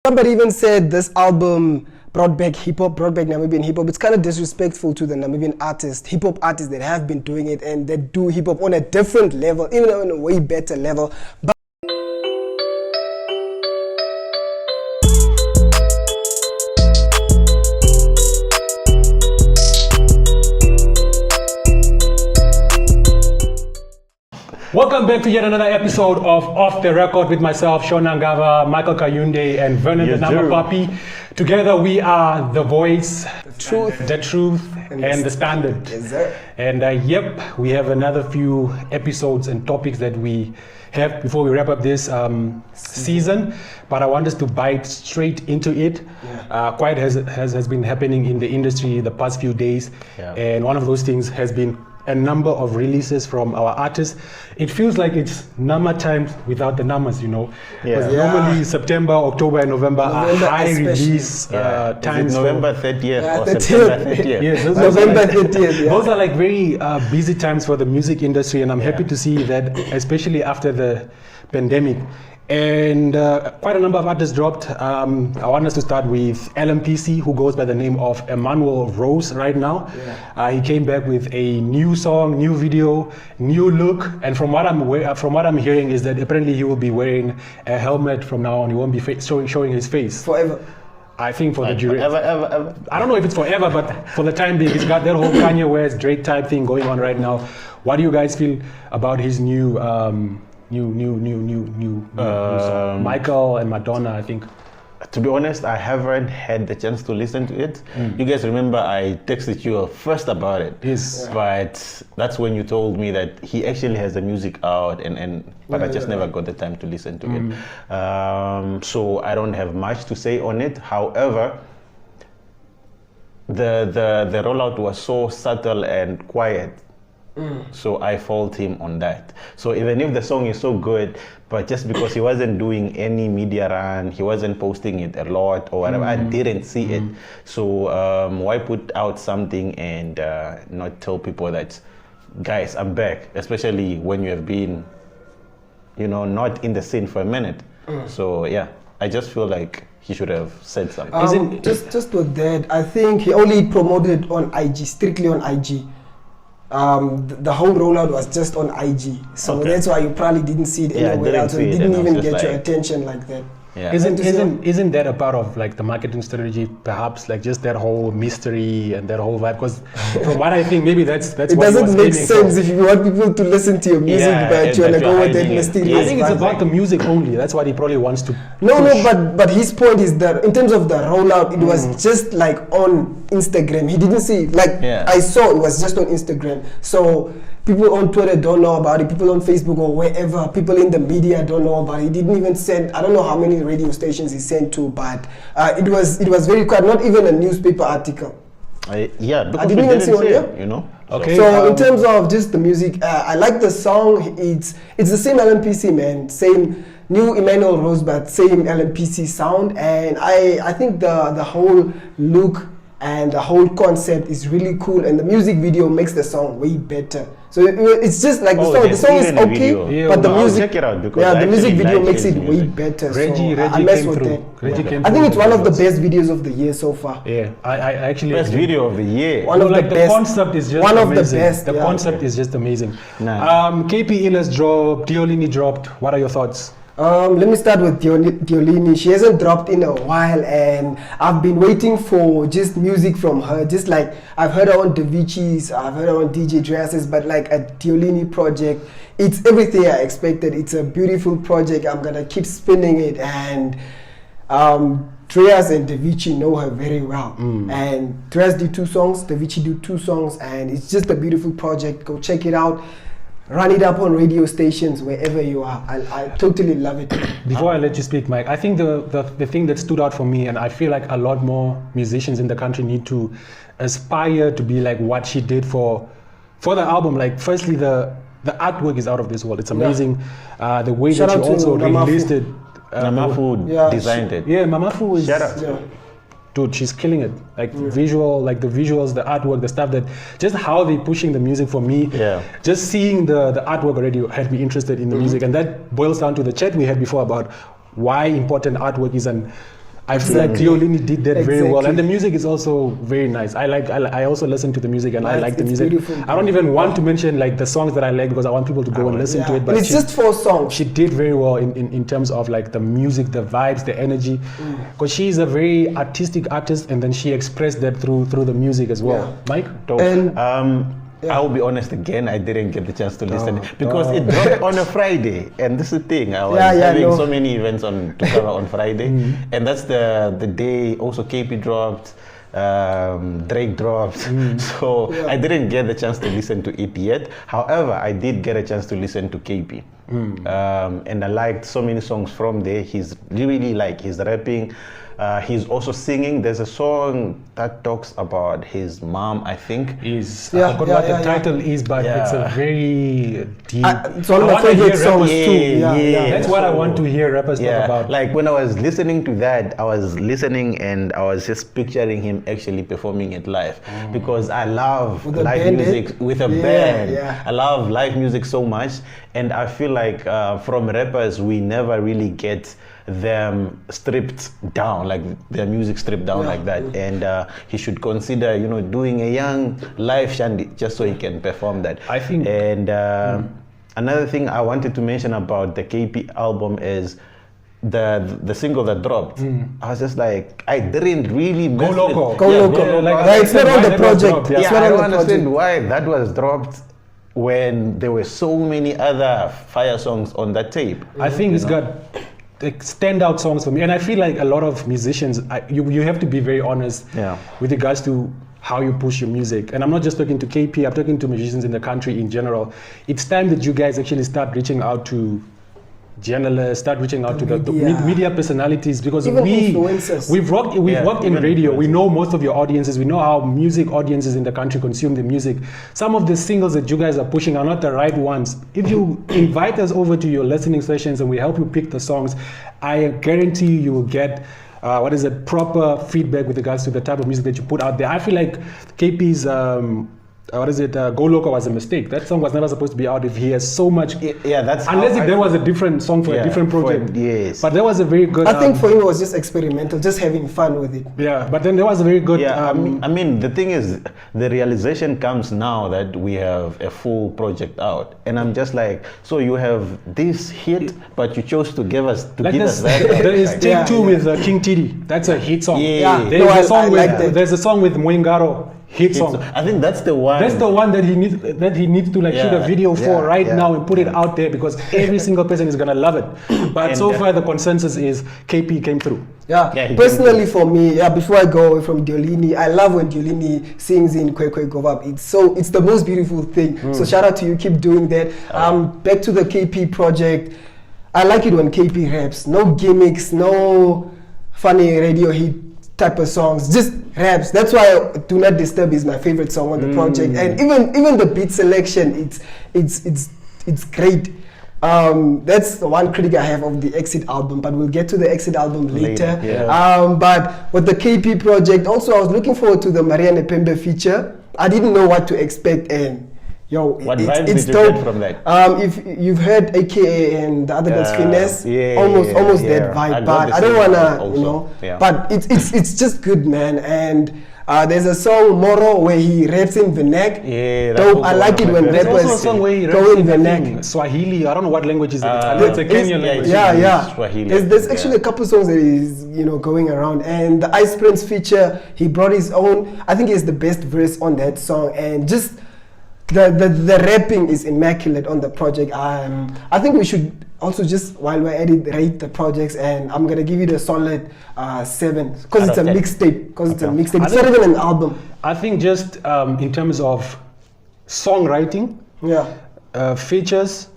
somebody even said this album brought back hip-hop, brought back Namibian hip-hop. It's kind of disrespectful to the Namibian artists, hip-hop artists that have been doing it and that do hip-hop on a different level, even on a way better level. But welcome back to yet another episode of Off the Record with myself, Shona Ngava, Michael Kayunde, and Vernon the Namapapi. Together we are the voice, the truth, and the standard. Yes, sir. And yep, we have another few episodes and topics that we have before we wrap up this season. But I want us to bite straight into it. Yeah. Quite has been happening in the industry the past few days. Yeah. And one of those things has been a number of releases from our artists. It feels like it's number times without the numbers, you know. Because normally September, October, and November are high release times. Is it November 30th or 30th. September 30th? Yes, November 30th. Those are like very busy times for the music industry, and I'm happy to see that, especially after the pandemic. And quite a number of artists dropped. I want us to start with LMPC, who goes by the name of Emmanuel Rose right now. Yeah. He came back with a new song, new video, new look, and from what I'm hearing is that apparently he will be wearing a helmet from now on. He won't be showing his face forever. I think for the duration. Ever. I don't know if it's forever, but for the time being, he's got that whole Kanye West, Drake type thing going on right now. What do you guys feel about his new song? Michael and Madonna, I think. To be honest, I haven't had the chance to listen to it. You guys remember I texted you first about it. Yes. But that's when you told me that he actually has the music out, but I just never got the time to listen to it. So I don't have much to say on it. However, the rollout was so subtle and quiet. So I fault him on that. So even if the song is so good, but just because he wasn't doing any media run, he wasn't posting it a lot or whatever, I didn't see it. So why put out something and not tell people that, guys, I'm back, especially when you have been, not in the scene for a minute. So yeah, I just feel like he should have said something. Just with that, I think he only promoted on IG, strictly on IG. The whole rollout was just on IG, so that's why you probably didn't see it anywhere else. So it didn't even get your attention like that. Yeah. Isn't that a part of like the marketing strategy? Perhaps like just that whole mystery and that whole vibe. Because from what I think, maybe that's it what doesn't make sense if you want people to listen to your music, but you want to go with that mysterious. I think it's about the music only. That's what he probably wants to. No, but his point is that in terms of the rollout, it was just like on Instagram. He didn't see it. I saw it was just on Instagram. So people on Twitter don't know about it. People on Facebook or wherever, people in the media don't know about it. He didn't even send. I don't know how many radio stations he sent to, but it was very quiet. Not even a newspaper article. Because I didn't even see it, Okay. So in terms of just the music, I like the song. It's the same LMPC, man. Same new Emmanuel Rose, but same LMPC sound. And I think the whole look and the whole concept is really cool, and the music video makes the song way better. So it's just like the song is okay, but the music, check it out because the music video makes it way better. Reggie I mess with that. I think it's one of the best videos of the year so far. Yeah, I actually best video of the year. One of the the best. concept is just one amazing. of the best. The concept is just amazing. Nice. KP Illest dropped, Diolini dropped. What are your thoughts? Let me start with Diolini. She hasn't dropped in a while, and I've been waiting for just music from her. Just like I've heard her on Davichi's, I've heard her on DJ Dras's, but like a Diolini project, it's everything I expected. It's a beautiful project. I'm gonna keep spinning it, and Dreas and Davichi know her very well. And Dreas did 2 songs, Davichi did 2 songs, and it's just a beautiful project. Go check it out. Run it up on radio stations wherever you are. I totally love it. Before I let you speak, Mike, I think the thing that stood out for me, and I feel like a lot more musicians in the country need to aspire to be like what she did for the album. Like, firstly, the artwork is out of this world. It's amazing. The way that she also released it. Namafu designed it. Yeah, Mamafu is. Shout out. Dude, she's killing it. Like the visuals, the artwork, the stuff that just how they pushing the music for me. Yeah. Just seeing the artwork already had me interested in the music, and that boils down to the chat we had before about why important artwork is. And I feel like Cleolini did that very well, Exactly. and the music is also very nice. I also listen to the music, and I Nice, like the it's music. beautiful. I don't even want to mention like the songs that I like because I want people to go and listen to it. But and it's just 4 songs. she did very well in terms of like the music, the vibes, the energy, because she's a very artistic artist, and then she expressed that through the music as well. Yeah. Mike? Dope. And- I'll be honest again, I didn't get the chance to listen because it dropped on a Friday, and this is the thing. I was having so many events to cover on Friday, and that's the day also KP dropped, Drake dropped, so I didn't get the chance to listen to it yet. However, I did get a chance to listen to KP, and I liked so many songs from there. He's really like he's rapping. He's also singing. There's a song that talks about his mom, I think. I forgot what the title is, but it's a very deep. It's one of my favorite songs too. That's what I want to hear rappers talk about. Like when I was listening to that, I was listening and I was just picturing him actually performing it live because I love live music with a band. I love live music so much, and I feel like from rappers we never really get them stripped down, like their music stripped down like that, and he should consider doing a young live shandy just so he can perform that, I think. And another thing I wanted to mention about the KP album is the single that dropped. I was just like, I didn't really Go Loco. Go Loco. Like, it's not on the project. I don't understand why that was dropped when there were so many other fire songs on that tape. I think it's got like standout songs for me, and I feel like a lot of musicians, you have to be very honest with regards to how you push your music. And I'm not just talking to KP, I'm talking to musicians in the country in general. It's time that you guys actually start reaching out to journalists, start reaching out to the media personalities, because even influencers. We've worked in radio. We know most of your audiences. We know how music audiences in the country consume the music. Some of the singles that you guys are pushing are not the right ones. If you invite us over to your listening sessions and we help you pick the songs, I guarantee you will get proper feedback with regards to the type of music that you put out there. I feel like KP's Go Loco was a mistake. That song was never supposed to be out if he has so much. That's unless if there was a different song for a different project. Yes. But there was a very good. I think for him it was just experimental, just having fun with it. Yeah, but then there was a very good. I mean, the thing is, the realization comes now that we have a full project out, and I'm just like, so you have this hit, but you chose to give us that. There is Take Two with King Tidi. That's a hit song. There's a song with Mwingaro. Hit song. I think that's the one. That's the one that he needs to shoot a video for now and put it out there, because every single person is gonna love it. But so far the consensus is KP came through. Personally for me, before I go away from Diolini, I love when Diolini sings in Kwe Kwe Govab. It's the most beautiful thing. So shout out to you, keep doing that. Back to the KP project. I like it when KP raps. No gimmicks, no funny radio hit type of songs, just raps. That's why Do Not Disturb is my favorite song on the project, and even the beat selection, it's great. That's the one critic I have of the Exit album, but we'll get to the Exit album later. But with the KP project, also I was looking forward to the Marianne Pembe feature. I didn't know what to expect, and what vibes it's did you dope get from that? If you've heard AKA and the other girls Finesse, almost that vibe, but I don't wanna, but it's just good, man. And there's a song Moro where he raps in Vernac. Dope. I like it when there's rappers also a song where he go raps in Vernac. Swahili. I don't know what language is it. It's a Kenyan language. Swahili. There's actually a couple songs that is going around, and the Ice Prince feature, he brought his own. I think he has the best verse on that song, and just the rapping is immaculate on the project. I think we should also, just while we're at it, rate the projects, and I'm gonna give it a solid 7 because it's a mixtape. It's not even an album. I think just in terms of songwriting, features,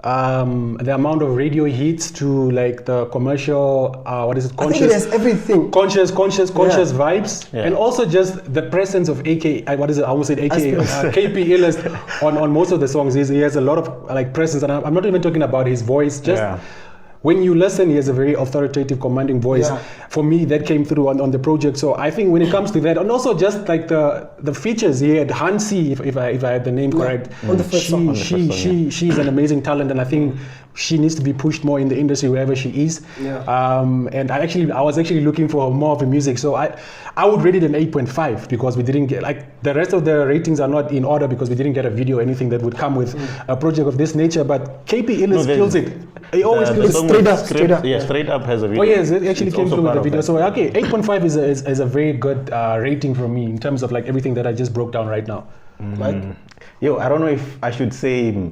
the amount of radio hits to like the commercial, conscious? I think it has everything. Conscious vibes, and also just the presence of AKA, I almost said AKA, KP Illest on most of the songs. He has a lot of like presence, and I'm not even talking about his voice, just when you listen, he has a very authoritative, commanding voice. For me, that came through on the project. So I think when it comes to that, and also just like the features, he had Hansi, if I had the name correct. On the first song. She's an amazing talent, and I think she needs to be pushed more in the industry wherever she is. And I was actually looking for more of the music, so I would rate it an 8.5 because we didn't get, like, the rest of the ratings are not in order because we didn't get a video or anything that would come with a project of this nature. But KP Illest kills it. He always kills it. Straight up. Yeah, Straight Up has a video. Oh yes, it actually It's came also through with part the of video. that. So okay, 8.5 is a very good rating from me in terms of like everything that I just broke down right now. Mike? Yo, I don't know if I should say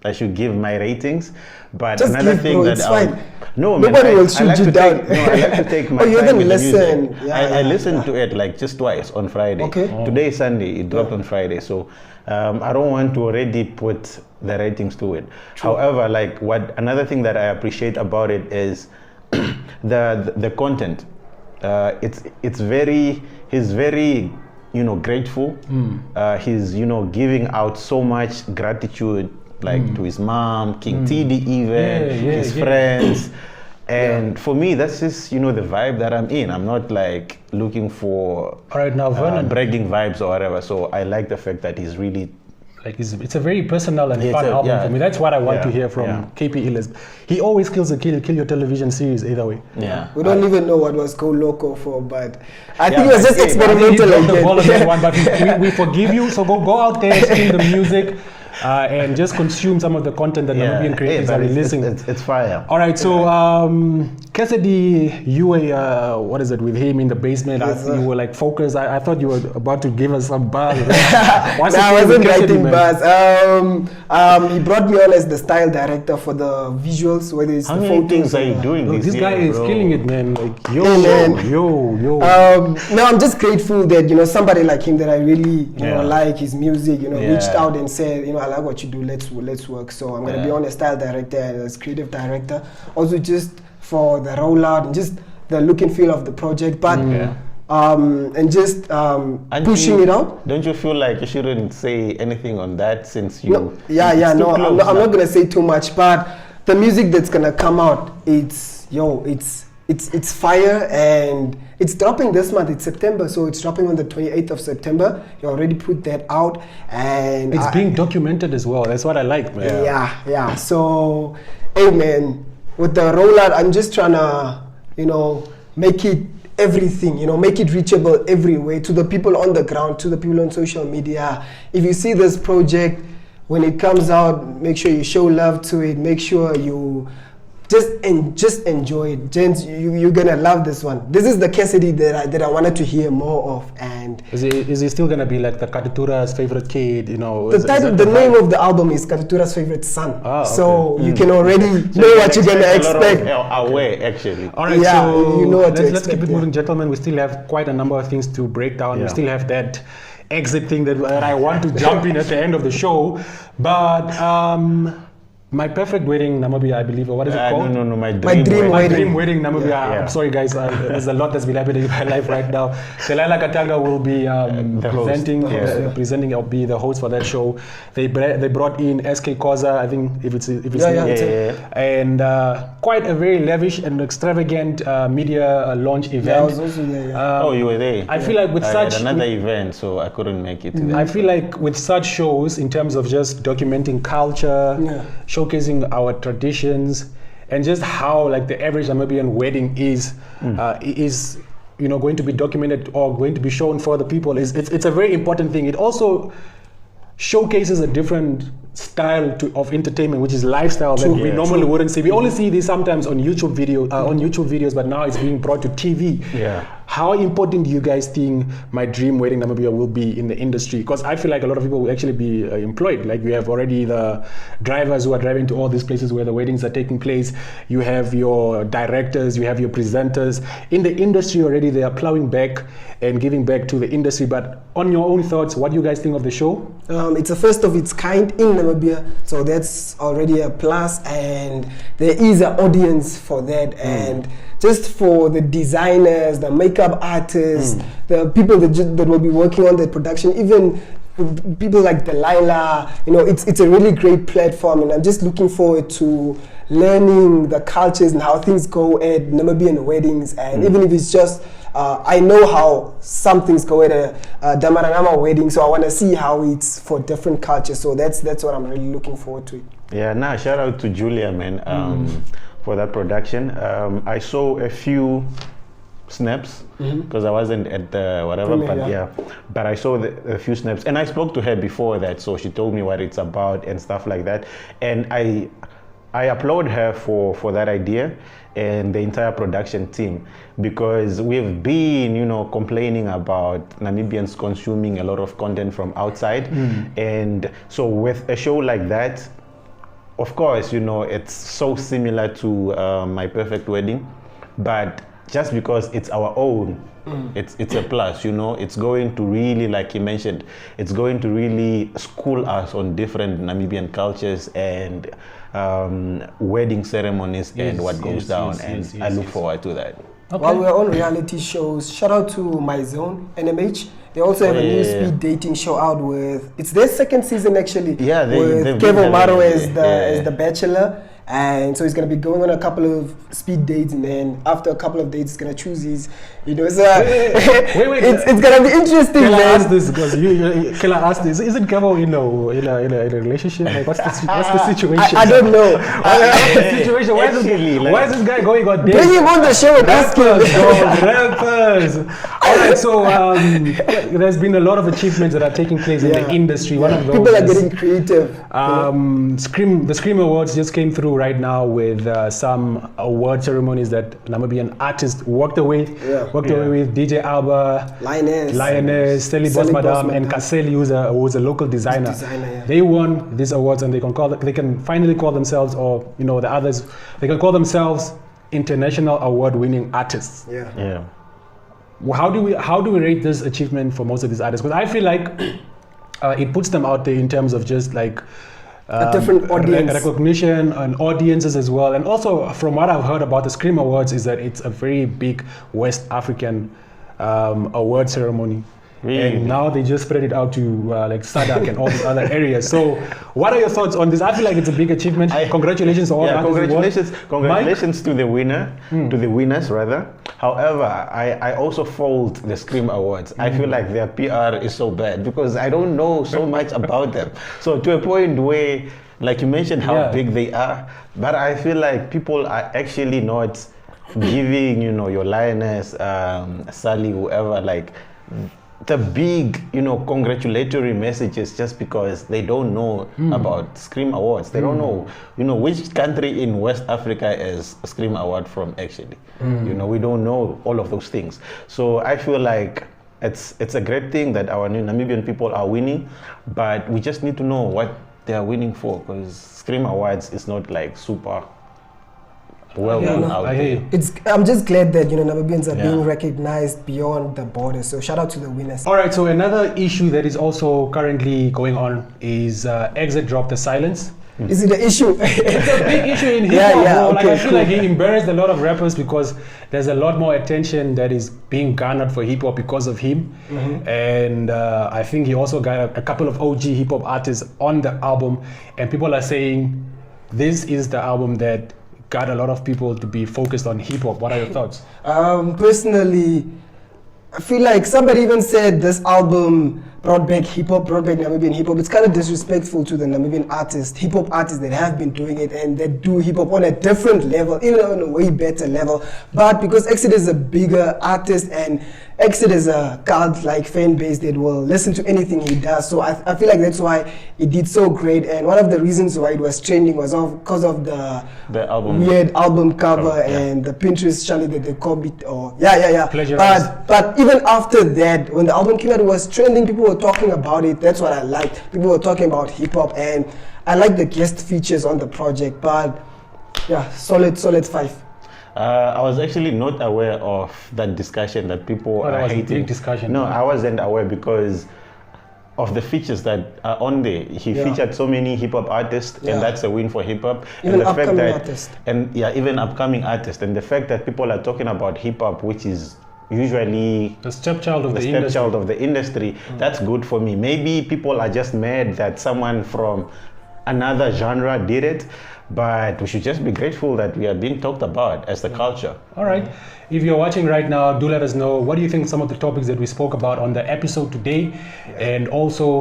I should give my ratings, but Just another give, thing bro, that it's fine. No, Nobody man, will I shoot like you to down. Take, no, I like to take my Oh, you time even with the listen. music. Yeah, I yeah, listened to it like just twice on Friday. Okay. Today is Sunday. It dropped on Friday, so I don't want to already put the ratings to it. True. However, like another thing that I appreciate about it is the content. He's very grateful. He's giving out so much gratitude, like to his mom, King TD, even his friends. And for me, that's just the vibe that I'm in. I'm not like looking for All right, now Vernon, bragging vibes or whatever. So I like the fact that he's really like it's a very personal and Yeah, fun it's a- album yeah. for me. That's what I want Yeah, to hear from yeah. KP Illest. He always kills kill your television series either way. We don't even know what was Go Loco for, but I think Yeah, it was but just hey, I think he experimental dropped the ball on that again. one, but we forgive you. So go out there, stream the music, and just consume some of the content that Namibian creators are releasing. It's fire. All right, so Cassidy, you were what is it with him in the basement? Yes, sir. You were like focused. I thought you were about to give us some buzz. No, I wasn't writing bars. He brought me on as the style director for the visuals, whether it's How the many photos. things are you or- doing? This year, guy is bro? killing it, man. Like yo, Yeah, man. yo. No, I'm just grateful that somebody like him that I really Yeah. like his music. Yeah. Reached out and said, I like what you do. Let's work. So I'm gonna be on as style director and as creative director. Also, just for the rollout and just the look and feel of the project, but and just pushing it out. Don't you feel like you shouldn't say anything on that since you? No, it's too I'm close not now. gonna say too much, but the music that's gonna come out, it's fire, and it's dropping this month. It's September, so it's dropping on the 28th of September. You already put that out, and It's being documented as well. That's what I like, man. yeah. So, hey man, with the rollout, I'm just trying to, make it everything, make it reachable everywhere to the people on the ground, to the people on social media. If you see this project, when it comes out, make sure you show love to it. Make sure you just enjoy it, gents. You're gonna love this one. This is the Cassidy that I wanted to hear more of. And Is he still gonna be like the Katutura's favorite kid? the Is that name of the album is Katutura's favorite son. Ah, okay. So you can already know what you're gonna expect. Away, actually. All right, Yeah, so you know what to let's keep expect, it yeah. moving, gentlemen. We still have quite a number of things to break down. We Yeah. still have that exit thing that I want to jump in at the end of the show. But My Perfect Wedding Namibia, I believe, or what is it called? No, my My dream, dream My wedding. Dream Wedding Namibia. Yeah. I'm sorry, guys. There's a lot that's been happening in my life right now. Delilah Katanga will be The host. presenting or be the host for that show. They brought in SK Koza, I think, if it's Yeah. and quite a very lavish and extravagant media launch event. Yeah, I was also there. Yeah. Oh, you were there. I feel like with I such had another event, so I couldn't make it. To that. I feel like with such shows, in terms of just documenting culture, Yeah. showcasing our traditions, and just how like the average Namibian wedding is going to be documented or going to be shown for the people, it's a very important thing. It also showcases a different style of entertainment, which is lifestyle that we normally wouldn't see. We only see this sometimes on YouTube videos, but now it's being brought to TV. Yeah. How important do you guys think My Dream Wedding Namibia will be in the industry? Because I feel like a lot of people will actually be employed. Like we have already the drivers who are driving to all these places where the weddings are taking place. You have your directors, you have your presenters. In the industry already, they are plowing back and giving back to the industry. But on your own thoughts, what do you guys think of the show? It's a first of its kind in Namibia, so that's already a plus, and there is an audience for that. And just for the designers, the makeup artists, the people that will be working on the production, even people like Delilah, it's a really great platform, and I'm just looking forward to learning the cultures and how things go at Namibian weddings. And even if it's just I know how some things go at a Damaranama wedding, so I want to see how it's for different cultures. So that's what I'm really looking forward to. Yeah, nah, shout out to Julia, man, for that production. I saw a few snaps because I wasn't at the whatever, Premiere, but I saw a few snaps, and I spoke to her before that, so she told me what it's about and stuff like that, and I applaud her for that idea and the entire production team, because we've been, you know, complaining about Namibians consuming a lot of content from outside, and so with a show like that, of course, you know, it's so similar to My Perfect Wedding, but just because it's our own, it's a plus, you know. It's going to really, like you mentioned, it's going to really school us on different Namibian cultures and wedding ceremonies and what goes down, and I look forward to that. Okay. While we're on reality shows, shout out to My Zone, NMH. They also have a new speed dating show out with, it's their second season actually, with Kevo Maro as the bachelor. And so he's going to be going on a couple of speed dates, and then after a couple of dates, he's going to choose his, you know, so it's going to be interesting. Can I ask this? Because can I ask this? Isn't Kevo in a relationship? Like, what's the situation? I don't know. What's the situation? Why is this guy going on dates? Bring him on the show and ask him. Rappers. All right, so there's been a lot of achievements that are taking place in the industry. One of those people are getting creative. The Scream Awards just came through right now with some award ceremonies that Namibian artists walked away with. DJ Alba, Lioness, Sally Boss Madame, and Cassidy, who's a local designer. They won these awards, and they can finally call themselves, or you know, the others, they can call themselves international award-winning artists. How do we rate this achievement for most of these artists? Because I feel like it puts them out there in terms of just like a different audience, recognition and audiences as well. And also, from what I've heard about the Scream Awards, is that it's a very big West African award ceremony. Really? And now they just spread it out to like Sadak and all these other areas. So what are your thoughts on this? I feel like it's a big achievement. Congratulations to all artists. Congratulations to the winner, to the winners rather. However, I also fault the Scream Awards. I feel like their PR is so bad because I don't know so much about them. So to a point where, like you mentioned how big they are, but I feel like people are actually not giving, you know, your Lioness, Sally, whoever, like the big, you know, congratulatory messages just because they don't know about Scream Awards. They don't know, you know, which country in West Africa is a Scream Award from actually. You know, we don't know all of those things. So I feel like it's a great thing that our new Namibian people are winning, but we just need to know what they are winning for, because Scream Awards is not like super well out there. I'm just glad that, you know, Namibians are being recognized beyond the borders. So shout out to the winners. All right. So another issue that is also currently going on is Exit dropped the silence. Is it an issue? It's a big issue in hip hop. I feel like he embarrassed a lot of rappers because there's a lot more attention that is being garnered for hip hop because of him. And I think he also got a couple of OG hip hop artists on the album, and people are saying this is the album that got a lot of people to be focused on hip hop. What are your thoughts? Personally, I feel like somebody even said this album brought back hip hop, brought back Namibian hip hop. It's kind of disrespectful to the Namibian artists, hip hop artists that have been doing it and that do hip hop on a different level, even on a way better level. But because Exit is a bigger artist and Exit is a cult-like fan base that will listen to anything he does. So I feel like that's why it did so great. And one of the reasons why it was trending was because of the album, weird album cover and the Pinterest challenge that they copied. But even after that, when the album came out, it was trending. People were talking about it. That's what I liked. People were talking about hip hop, and I like the guest features on the project. But yeah, solid 5. I was actually not aware of that discussion that people are hating. A big discussion. No, I wasn't aware because of the features that are on there. He featured so many hip hop artists, and that's a win for hip hop. Even upcoming artists. Even upcoming artists. And the fact that people are talking about hip hop, which is usually the stepchild of the industry, that's good for me. Maybe people are just mad that someone from another genre did it, but we should just be grateful that we are being talked about as the culture. All right. If you're watching right now, do let us know what do you think some of the topics that we spoke about on the episode today, and also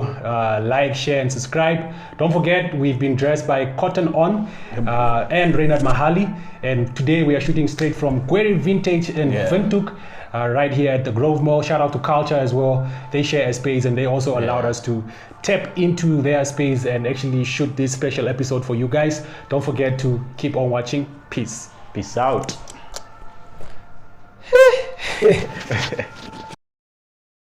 like, share, and subscribe. Don't forget, we've been dressed by Cotton On and Reynard Mahali, and today we are shooting straight from Query Vintage in Windhoek, right here at the Grove Mall. Shout out to Culture as well. They share a space, and they also allowed us to tap into their space and actually shoot this special episode for you guys. Don't forget to keep on watching. Peace. Peace out.